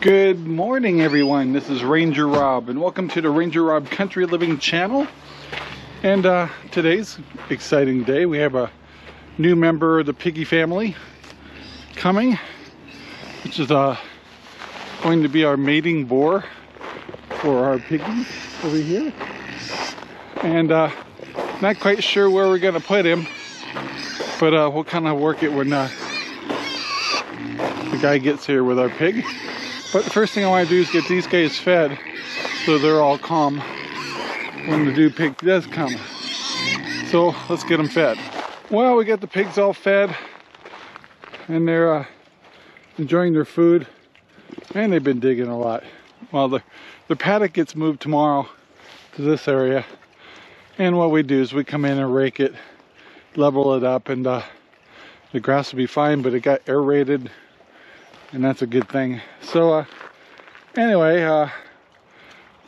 Good morning, everyone. This is Ranger Rob, and welcome to the Ranger Rob Country Living channel. And today's exciting day. We have a new member of the piggy family coming, which is going to be our mating boar for our piggies over here. And not quite sure where we're going to put him, but we'll kind of work it when the guy gets here with our pig. But the first thing I want to do is get these guys fed so they're all calm when the new pig does come. So let's get them fed. Well, we got the pigs all fed and they're enjoying their food, and they've been digging a lot. Well, the paddock gets moved tomorrow to this area, and what we do is we come in and rake it, level it up, and the grass will be fine, but it got aerated, and that's a good thing. So anyway,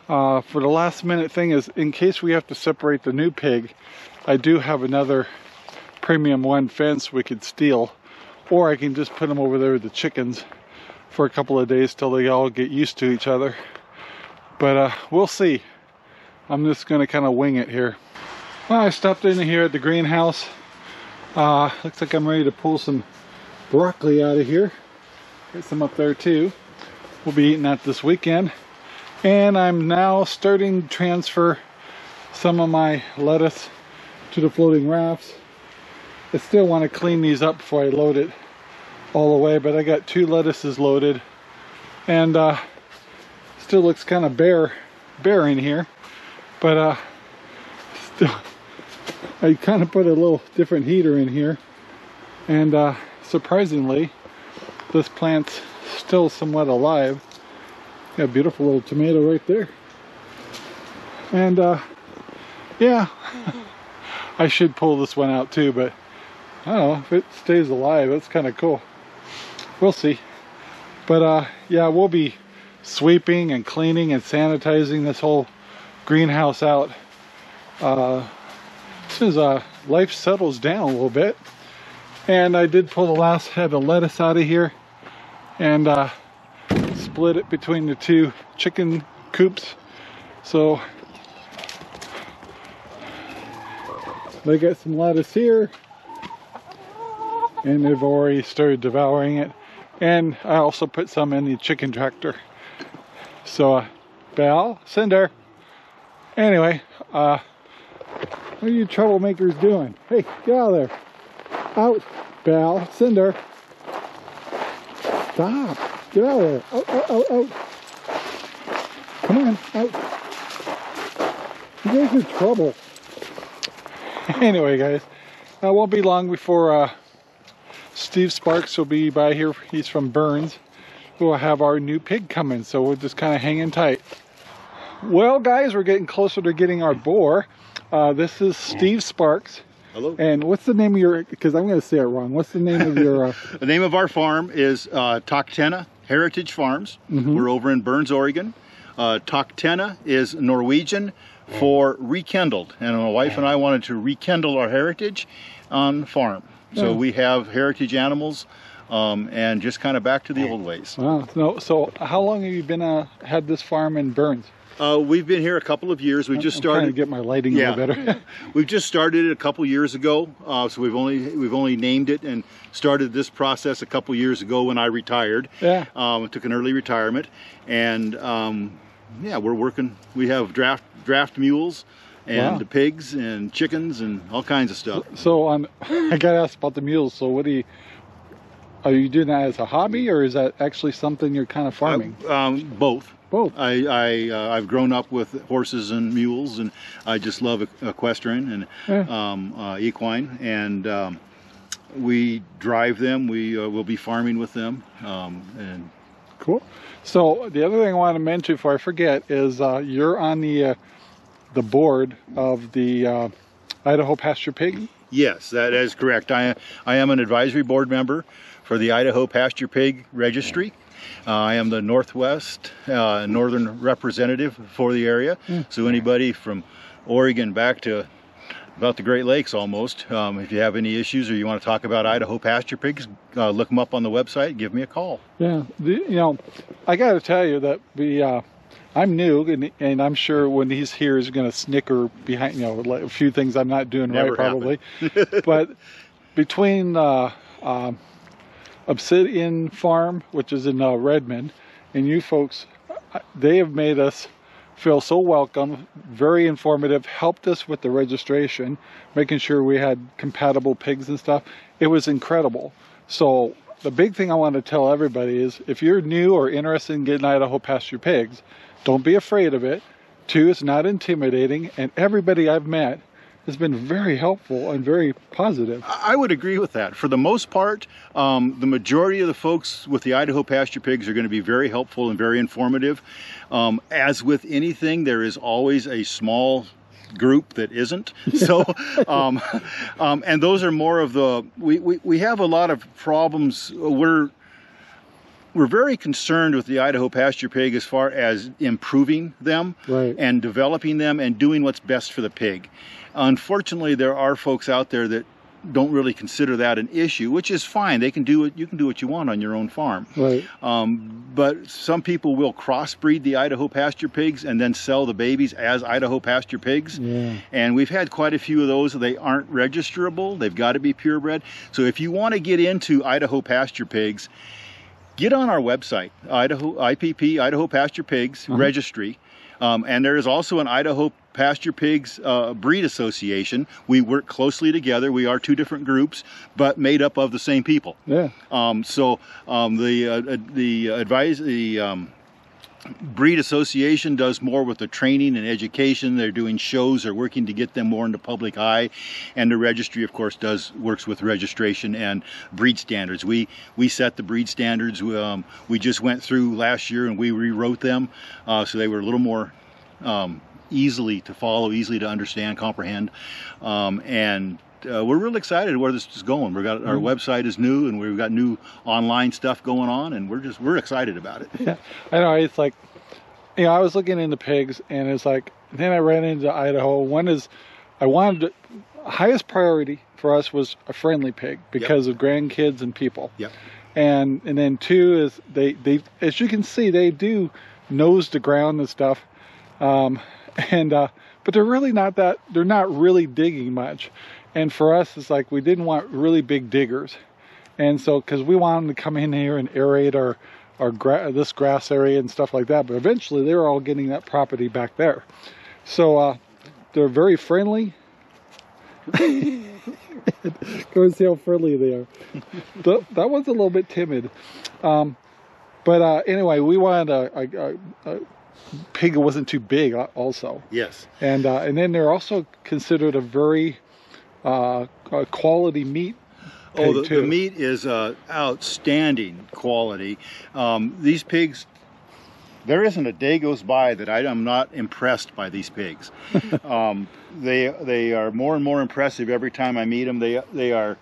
for the last minute thing is, in case we have to separate the new pig, I do have another premium one fence we could steal, or I can just put them over there with the chickens for a couple of days till they all get used to each other. But we'll see. I'm just going to kind of wing it here. Well, I stopped in here at the greenhouse. Looks like I'm ready to pull some broccoli out of here. Get some up there too. We'll be eating that this weekend. And I'm now starting to transfer some of my lettuce to the floating rafts. I still want to clean these up before I load it all the way, but I got 2 lettuces loaded, and still looks kind of bare in here, but still I kind of put a little different heater in here, and surprisingly this plant's still somewhat alive. Got a beautiful little tomato right there, and yeah, I should pull this one out too, but I don't know if it stays alive. That's kind of cool. We'll see. But yeah, we'll be sweeping and cleaning and sanitizing this whole greenhouse out as soon as life settles down a little bit. And I did pull the last head of lettuce out of here and split it between the 2 chicken coops. So they got some lettuce here, and they've already started devouring it. And I also put some in the chicken tractor. So Bal, Cinder. Anyway, what are you troublemakers doing? Hey, get out of there. Out, Bal, Cinder. Stop. Get out of there. Out, out, out, out. Come on, out. You guys are trouble. Anyway, guys, it won't be long before Steve Sparks will be by here. He's from Burns. We'll have our new pig coming, so we're just kind of hanging tight. Well, guys, we're getting closer to getting our boar. This is Steve Sparks. Hello. And what's the name of your, because I'm going to say it wrong, what's the name of your... The name of our farm is Taktene Heritage Farms. We're over in Burns, Oregon. Taktene is Norwegian for rekindled, and my wife and I wanted to rekindle our heritage on the farm. So we have heritage animals, and just kind of back to the old ways. Wow. So how long have you been had this farm in Burns? We've been here a couple of years. We just started. I'm trying to get my lighting a little better. We've just started it a couple years ago. So we've only named it and started this process a couple years ago when I retired. Yeah. Took an early retirement, and yeah, we're working. We have draft mules, and the pigs and chickens and all kinds of stuff. So I got asked about the mules. So what are you doing that as a hobby, or is that actually something you're kind of farming? Both. Both. I've grown up with horses and mules, and I just love equestrian and equine, and we drive them. We will be farming with them, and cool. So the other thing I want to mention before I forget is you're on the board of the Idaho Pasture Pig. Yes, that is correct. I am an advisory board member for the Idaho Pasture Pig Registry. I am the Northwest northern representative for the area. So anybody from Oregon back to about the Great Lakes almost. If you have any issues or you want to talk about Idaho pasture pigs, look them up on the website, give me a call. Yeah, you know, I got to tell you that I'm new, and I'm sure when he's here, he's going to snicker behind, you know, like a few things I'm not doing Never right, probably. But between Obsidian Farm, which is in Redmond, and you folks, they have made us feel so welcome, very informative, helped us with the registration, making sure we had compatible pigs and stuff. It was incredible. So the big thing I want to tell everybody is, if you're new or interested in getting Idaho pasture pigs, don't be afraid of it. 2, it's not intimidating, and everybody I've met has been very helpful and very positive. I would agree with that. For the most part, the majority of the folks with the Idaho pasture pigs are going to be very helpful and very informative. As with anything, there is always a small group that isn't. So, and those are more of the, we have a lot of problems. We're very concerned with the Idaho pasture pig as far as improving them, right, and developing them and doing what's best for the pig. Unfortunately, there are folks out there that don't really consider that an issue, which is fine. They can do it. You can do what you want on your own farm. Right. But some people will crossbreed the Idaho pasture pigs and then sell the babies as Idaho pasture pigs. Yeah. And we've had quite a few of those. They aren't registerable. They've got to be purebred. So if you want to get into Idaho pasture pigs, get on our website, IPP, Idaho Pasture Pigs Registry. And there is also an Idaho Pasture Pigs Breed Association. We work closely together. We are 2 different groups, but made up of the same people. Yeah. The Breed Association does more with the training and education. They're doing shows. They're working to get them more into public eye. And the registry, of course, works with registration and breed standards. We set the breed standards. We just went through last year and we rewrote them so they were a little more easily to follow, easily to understand, comprehend. We're really excited where this is going. Our website is new, and we've got new online stuff going on, and we're excited about it. Yeah, I know. It's like, you know, I was looking into pigs, and it's like, then I ran into Idaho. One is, highest priority for us was a friendly pig because of grandkids and people. Yep. And then 2 is they as you can see, they do nose to ground and stuff, but they're really not that. They're not really digging much. And for us, it's like we didn't want really big diggers, and so because we wanted them to come in here and aerate this grass area and stuff like that. But eventually, they were all getting that property back there, so they're very friendly. Go and see how friendly they are. That one's a little bit timid, but anyway, we wanted a pig that wasn't too big, also. Yes. And then they're also considered a very quality meat. The meat is outstanding quality. These pigs, there isn't a day goes by that I am not impressed by these pigs. They are more and more impressive every time I meet them. They are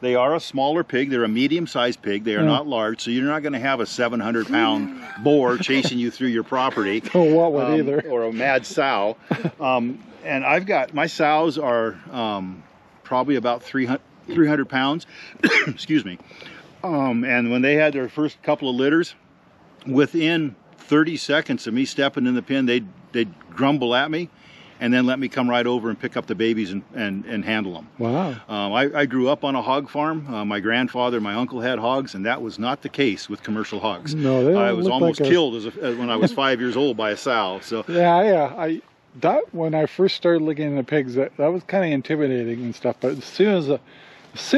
a smaller pig. They're a medium-sized pig. They are not large, so you're not going to have a 700-pound boar chasing you through your property. Don't want one either. Or a mad sow. And my sows are probably about 300 pounds. Excuse me. And when they had their first couple of litters, within 30 seconds of me stepping in the pen, they'd grumble at me and then let me come right over and pick up the babies and handle them. Wow. I grew up on a hog farm. My grandfather, my uncle had hogs, and that was not the case with commercial hogs. No, I was almost killed when I was 5 years old by a sow. So when I first started looking into pigs, that was kind of intimidating and stuff. But as soon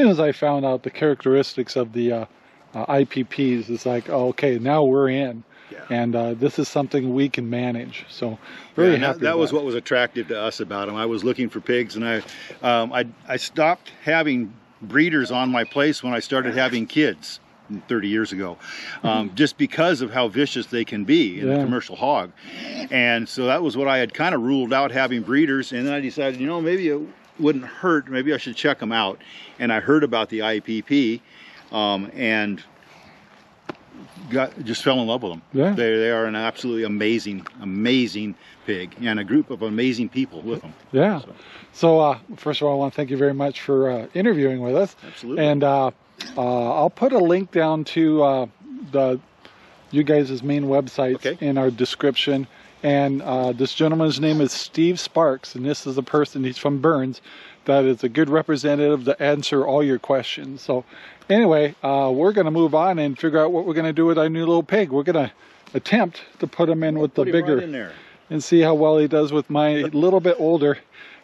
as I found out the characteristics of the IPPs, it's like, oh, okay, now we're in. Yeah. And this is something we can manage. So very happy. That was what was attractive to us about them. I was looking for pigs, and I stopped having breeders on my place when I started having kids 30 years ago, just because of how vicious they can be in a commercial hog. And so that was what I had kind of ruled out, having breeders. And then I decided, you know, maybe it wouldn't hurt. Maybe I should check them out. And I heard about the IPP, and just fell in love with them. Yeah. They are an absolutely amazing pig, and a group of amazing people with them. Yeah. So first of all, I want to thank you very much for interviewing with us. Absolutely. And I'll put a link down to you guys' main websites in our description. And this gentleman's name is Steve Sparks, and this is a person, he's from Burns, that is a good representative to answer all your questions. So anyway, we're going to move on and figure out what we're going to do with our new little pig. We're going to attempt to put him in with the bigger, right in there, and see how well he does with my little bit older.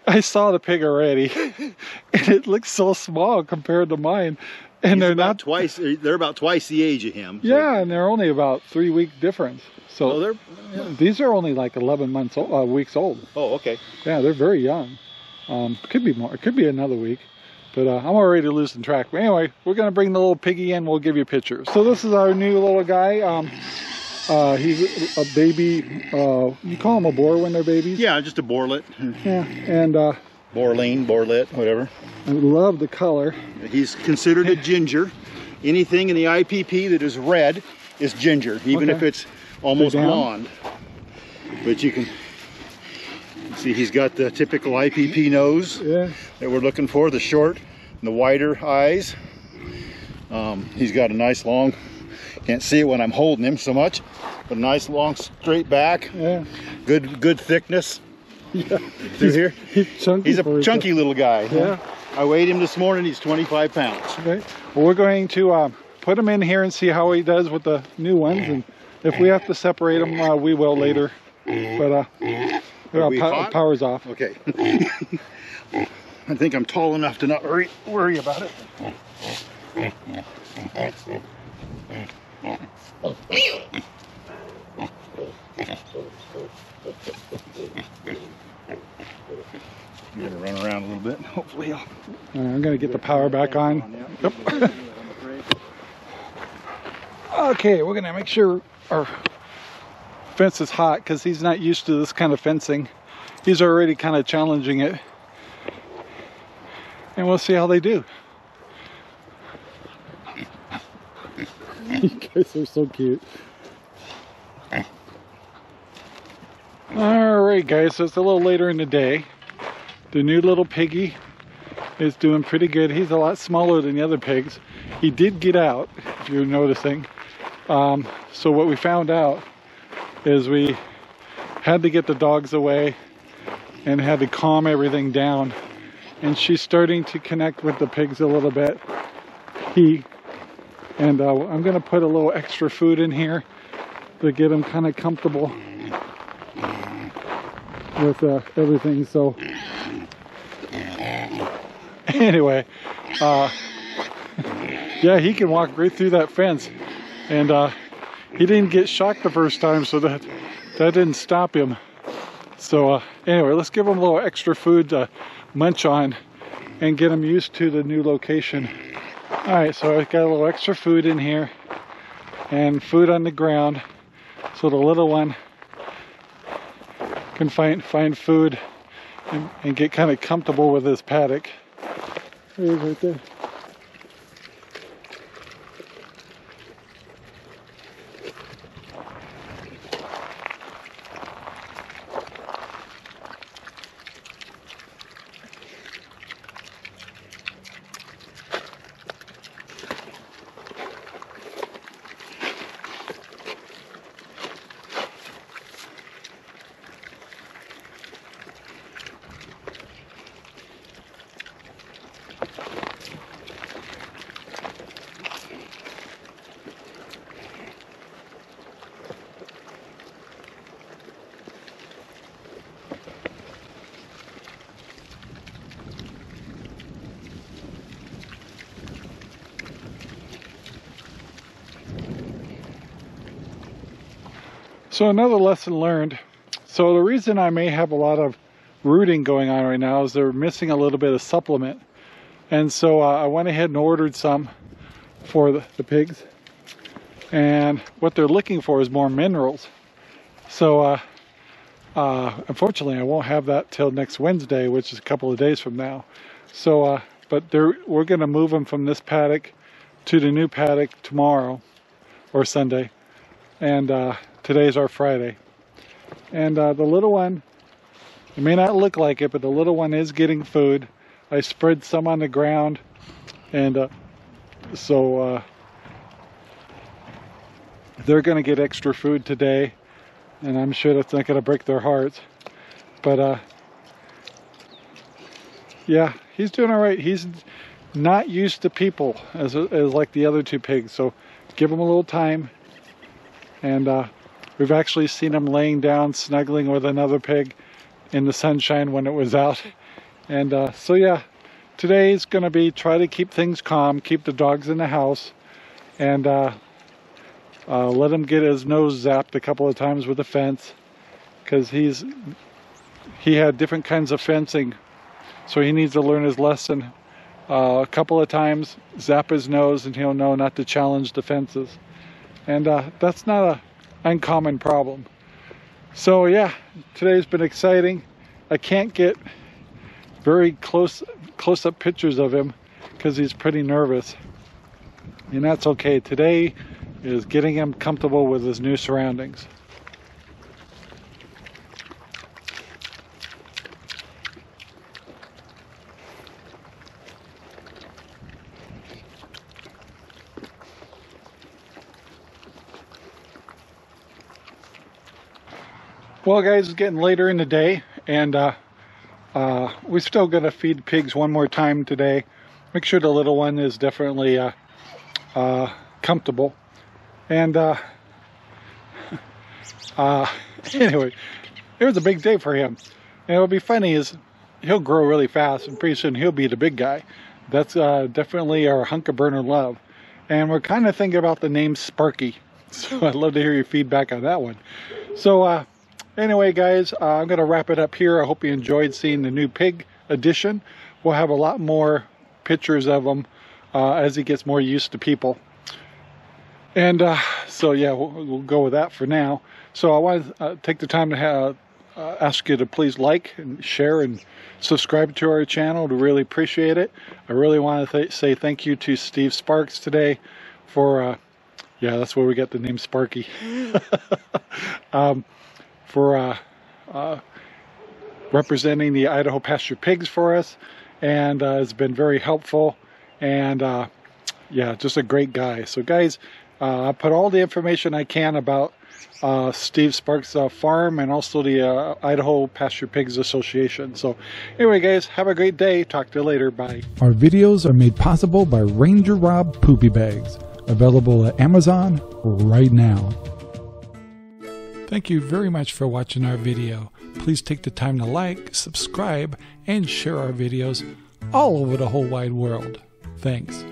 I saw the pig already, and it looks so small compared to mine. And they're about twice the age of him. So. Yeah, and they're only about 3-week difference. So these are only like 11 weeks old. Oh, okay. Yeah, they're very young. Could be more. It could be another week. But I'm already losing track. But anyway, we're going to bring the little piggy in. We'll give you pictures. So this is our new little guy. He's a baby. You call them a boar when they're babies? Yeah, just a boarlet. Yeah, and boarling, boarlet, whatever. I love the color. He's considered a ginger. Anything in the IPP that is red is ginger, even if it's almost blonde. But you can see he's got the typical IPP nose that we're looking for, the short and the wider eyes. He's got a nice long, can't see it when I'm holding him so much, but a nice long straight back. Yeah. Good thickness. Yeah. Through here. He's a chunky little guy. Yeah. I weighed him this morning, he's 25 pounds. Okay. Well, we're going to put him in here and see how he does with the new ones, and if we have to separate them, we will later. But power's off. Okay. I think I'm tall enough to not worry about it. I'm gonna run around a little bit. Hopefully, I'm gonna get the power back on. Yep. Okay, we're gonna make sure our fence is hot because he's not used to this kind of fencing. He's already kind of challenging it, and we'll see how they do. You guys are so cute. Alright guys, so it's a little later in the day. The new little piggy is doing pretty good. He's a lot smaller than the other pigs. He did get out, if you're noticing. So what we found out is we had to get the dogs away and had to calm everything down. And she's starting to connect with the pigs a little bit. I'm going to put a little extra food in here to get him kind of comfortable with everything. So anyway, yeah, he can walk right through that fence, and he didn't get shocked the first time, so that didn't stop him. So anyway, let's give him a little extra food to munch on and get him used to the new location. All right, so I've got a little extra food in here and food on the ground, so the little one can find food and get kind of comfortable with his paddock. There he is right there. So another lesson learned. So the reason I may have a lot of rooting going on right now is they're missing a little bit of supplement. And so I went ahead and ordered some for the pigs. And what they're looking for is more minerals. So unfortunately I won't have that till next Wednesday, which is a couple of days from now. So, but we're going to move them from this paddock to the new paddock tomorrow. or Sunday, and today's our Friday. And the little one, it may not look like it, but the little one is getting food. I spread some on the ground, and so they're going to get extra food today, and I'm sure that's not going to break their hearts. But yeah, he's doing all right. He's not used to people as like the other two pigs, so give him a little time. And we've actually seen him laying down, snuggling with another pig in the sunshine when it was out. And so yeah, today's going to be try to keep things calm, keep the dogs in the house, and let him get his nose zapped a couple of times with the fence, because he had different kinds of fencing, so he needs to learn his lesson a couple of times, zap his nose, and he'll know not to challenge the fences. And that's not an uncommon problem. So yeah, today's been exciting. I can't get very close-up pictures of him because he's pretty nervous, and that's okay. Today is getting him comfortable with his new surroundings. Well guys, it's getting later in the day, and we're still going to feed pigs one more time today. Make sure the little one is definitely comfortable. And anyway, it was a big day for him. And what'll be funny is he'll grow really fast, and pretty soon he'll be the big guy. That's definitely our hunk of burner love. And we're kind of thinking about the name Sparky. So I'd love to hear your feedback on that one. So anyway guys, I'm going to wrap it up here. I hope you enjoyed seeing the new pig edition. We'll have a lot more pictures of him as he gets more used to people. And so yeah, we'll go with that for now. So I want to take the time to ask you to please like and share and subscribe to our channel. To really appreciate it. I really want to say thank you to Steve Sparks today for yeah, that's where we get the name Sparky. For representing the Idaho Pasture pigs for us, and it's been very helpful, and yeah, just a great guy. So guys, I put all the information I can about Steve Sparks' farm, and also the Idaho Pasture Pigs Association. So anyway guys, have a great day. Talk to you later. Bye. Our videos are made possible by Ranger Rob Poopy Bags, available at Amazon right now. Thank you very much for watching our video. Please take the time to like, subscribe, and share our videos all over the whole wide world. Thanks.